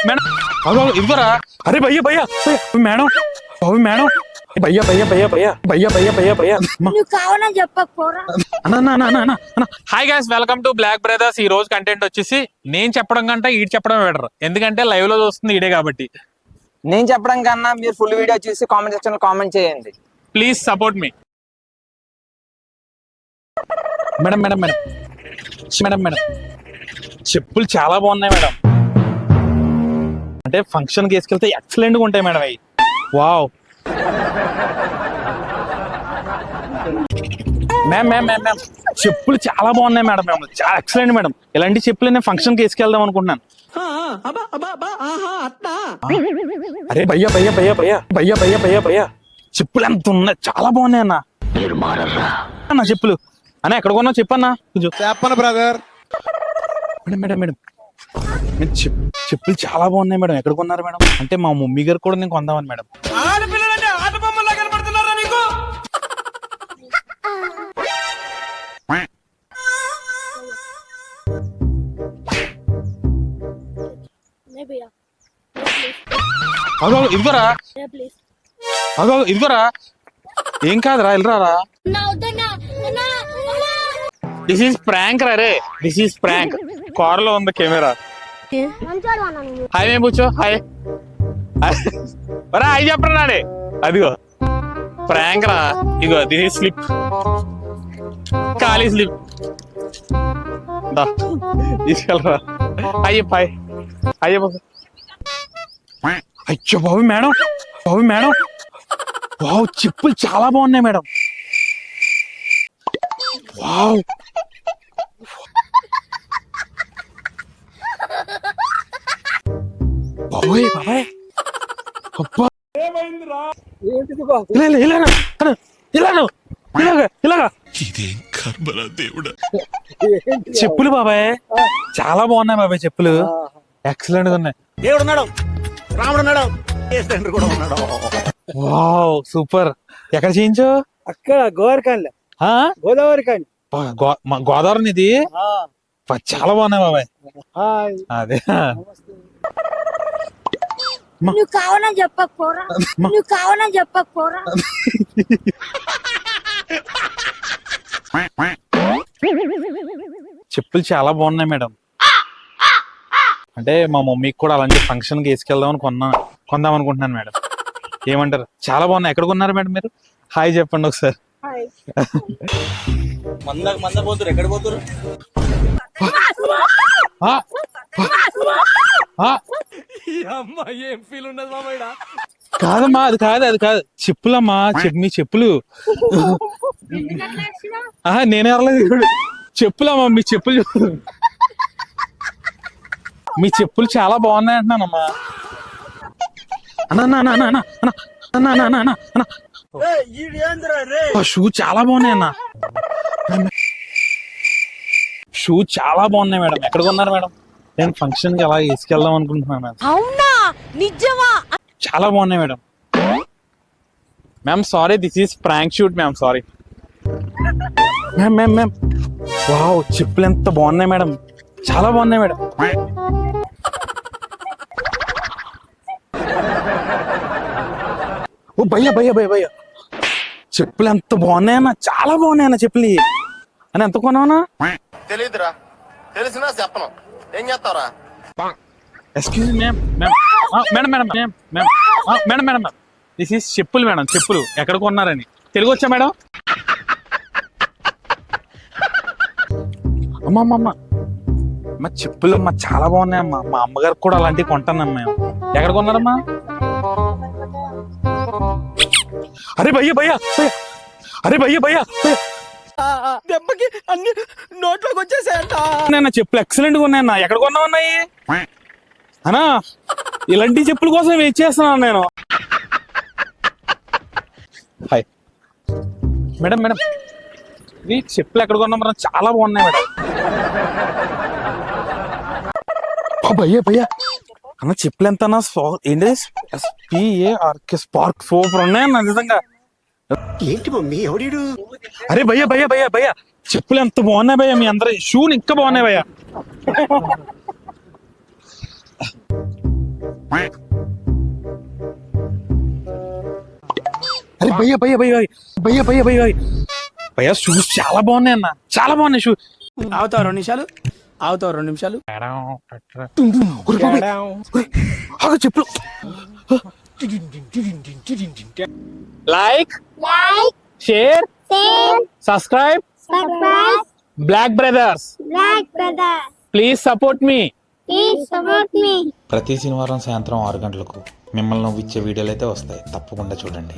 Madam ఇదిగోరా. అరే భయ్యా భయ్యా మేడం మేడం భయ్యా భయ్యా భయ్యా భయ్యా భయ్యా భయ్యా భయ్యా భయ్యా కావాలని చెప్పకపోరా. Hi guys, welcome to Black Brothers. ఈ రోజు కంటెంట్ వచ్చేసి నేను చెప్పడం కంటే ఈడు చెప్పడం బెటర్, ఎందుకంటే లైవ్ లో చూస్తుంది ఈడే కాబట్టి. నేను చెప్పడం కన్నా మీరు ఫుల్ వీడియో చూసి కామెంట్ సెక్షన్ లో కామెంట్ చేయండి. Please support me. Madam madam madam madam madam చెప్పులు చాలా బాగున్నాయి మేడం. అంటే ఫంక్షన్ కి వేసుకెళ్తే ఎక్సలెంట్ గా ఉంటాయి మేడం అవి. Wow ma'am ma'am ma'am ma'am చెప్పులు చాలా బాగున్నాయి మేడం. మేము చాలా ఎక్సలెంట్ మేడం. ఇలాంటి చెప్పులు నేను ఫంక్షన్ కి వేసుకెళ్దాం అనుకుంటున్నాను. అరే భయ్యా భయ్యా భయ్యా భయ్యా భయ్యా భయ్యా భయ్యా భయ్యా చెప్పులు ఎంత ఉన్నాయి, చాలా బాగున్నాయి అన్న. అన్న చెప్పులు అన్న ఎక్కడ కొన్నావు చెప్పన్నా కొంచెం. చెప్పను బ్రదర్. మేడం మేడం మేడం చెప్పులు చాలా బాగున్నాయి మేడం. ఎక్కడ కొన్నారు మేడం? అంటే మా మమ్మీ గారు కూడా నేను కొందామని మేడం. ఇదిగోరా ఇదిగోరా. ఏం కాదురా, వెళ్ళరారా. దిస్ ఈస్ ప్రాంక్ రే, దిస్ ఈస్ ప్రాంక్. కార్ లో ఉంది కెమెరా. హాయ్ మేము కూర్చో. హాయ్ రా, హాయ్ చెప్పరాడే. అదిగో ప్రాంక్ రా. ఇగో దిస్ ఈస్ స్లిప్, ఖాళీ స్లిప్. తీసుకెళ్ళరా. అయ్యప్ప హాయ్. అయ్యప్ప అయ్యో బాబు మేడం, బాబు మేడం వావ్ చెప్పులు చాలా బాగున్నాయి మేడం. వావ్ బాబోయ్ బాబాయ్ అబ్బా ఇలాగా చెప్పులు బాబాయ్ చాలా బాగున్నాయి బాబాయ్. చెప్పులు ఎక్సలెంట్ గా ఉన్నాయి. దేవుడున్నాడు, రాముడున్నాడు, కూడా ఉన్నాడు. Wow super. ఎక్కడ చేయించు? అక్కడ గోదావరి గోదావరి కాని గోదావరి ఇది చాలా బాగున్నాయి బాబాయ్. అదే నువ్వు కావాలని చెప్పకపోరా, నువ్వు కావాలని చెప్పకపోరా. చెప్పులు చాలా బాగున్నాయి మేడం. అంటే మా మమ్మీకి కూడా అలాంటి ఫంక్షన్ కి వేసుకెళ్దామని కొందాం అనుకుంటున్నాను మేడం. ఏమంటారు? చాలా బాగున్నాయి. ఎక్కడ కొన్నారు మేడం మీరు? హాయ్ చెప్పండి ఒకసారి. మంద పోతురు, ఎక్కడ పోతురు? ఏం ఫీల్ ఉన్నది మామయ్య? కాదమ్మా, అది కాదు, అది కాదు. చెప్పులమ్మా, మీ చెప్పులు. నేనే అరలేదు. చెప్పులమ్మా, మీ చెప్పులు. మీ చెప్పులు చాలా బాగున్నాయి అంటున్నానమ్మా. షూ చాలా బాగున్నాయి అన్న. షూ చాలా బాగున్నాయి మేడం. ఎక్కడ కొన్నారు మేడం? నేను ఫంక్షన్ కి అలా తీసుకెళ్దాం అనుకుంటున్నాను మేడం. అవునా, నిజమా? చాలా బాగున్నాయి madam. Ma'am sorry, this is prank shoot ma'am, sorry ma'am. Ma'am ma'am wow చెప్పులు ఎంత బాగున్నాయి మేడం, చాలా బాగున్నాయి మేడం. ఓ భయ్యా భయ్యా భయ్యా భయ్యా చెప్పులు ఎంత బాగున్నాయన్న, చాలా బాగున్నాయన్న చెప్పులు. అని ఎంత కొన్నావునా? తెలియదురా, తెలిసినా చెప్పను. ఏం చేస్తావురా? Excuse ma'am ma'am madam madam ma'am ma'am madam madam ma'am this is చెప్పులు మేడం. చెప్పులు ఎక్కడ కొన్నారని. తెలుగు వచ్చా మేడం? అమ్మమ్మమ్మ మా చెప్పులు అమ్మా చాలా బాగున్నాయమ్మా. మా అమ్మగారికి కూడా అలాంటివి కొంటానమ్మా మేము. ఎక్కడ కొన్నారమ్మా? అరే భయ్యా భయ్యా అరే భయ్యా భయ్యా దెబ్బకి అన్ని నోట్లోకి వచ్చేసాయంట. నేను చెప్పులు ఎక్సలెంట్ గా ఉన్నాయన్నా. ఎక్కడ కొన్నా ఉన్నాయి అన్నా? ఇలాంటి చెప్పుల కోసం వెయిట్ చేస్తున్నాను నేను. హాయ్ మేడం మేడం ఈ చెప్పులు ఎక్కడ కొన్నా మేడం? చాలా బాగున్నాయి మేడం. భయ్యా భయ్యా అన్న చెప్పులు ఎంత అన్నా? ఏంటి స్పార్క్ సూపర్ ఉన్నాయన్న నిజంగా. ఏంటి మమ్మీ ఎవడీడు? అరే భయ్యా భయ్యా భయ్యా భయ్యా చెప్పులు ఎంత బాగున్నాయి భయ్యా. మీ అందరి షూలు ఇంకా బాగున్నాయి భయ్యా. భయ్యా భయ్యా భయ్యా భయ్యా భయ్యా భయ్యా భయ్యా షూస్ చాలా బాగున్నాయి అన్న, చాలా బాగున్నాయి షూ. ఆగుతావు 2 నిమిషాలు, ఆగుతావు 2 నిమిషాలు. చెప్పులు like like share share subscribe subscribe Black Brothers Black Brother please support me. Please support me. ప్రతి శనివారం సాయంత్రం 6 గంటలకు మిమ్మల్ని నవ్విచ్చే వీడియోలు అయితే వస్తాయి, తప్పకుండా చూడండి.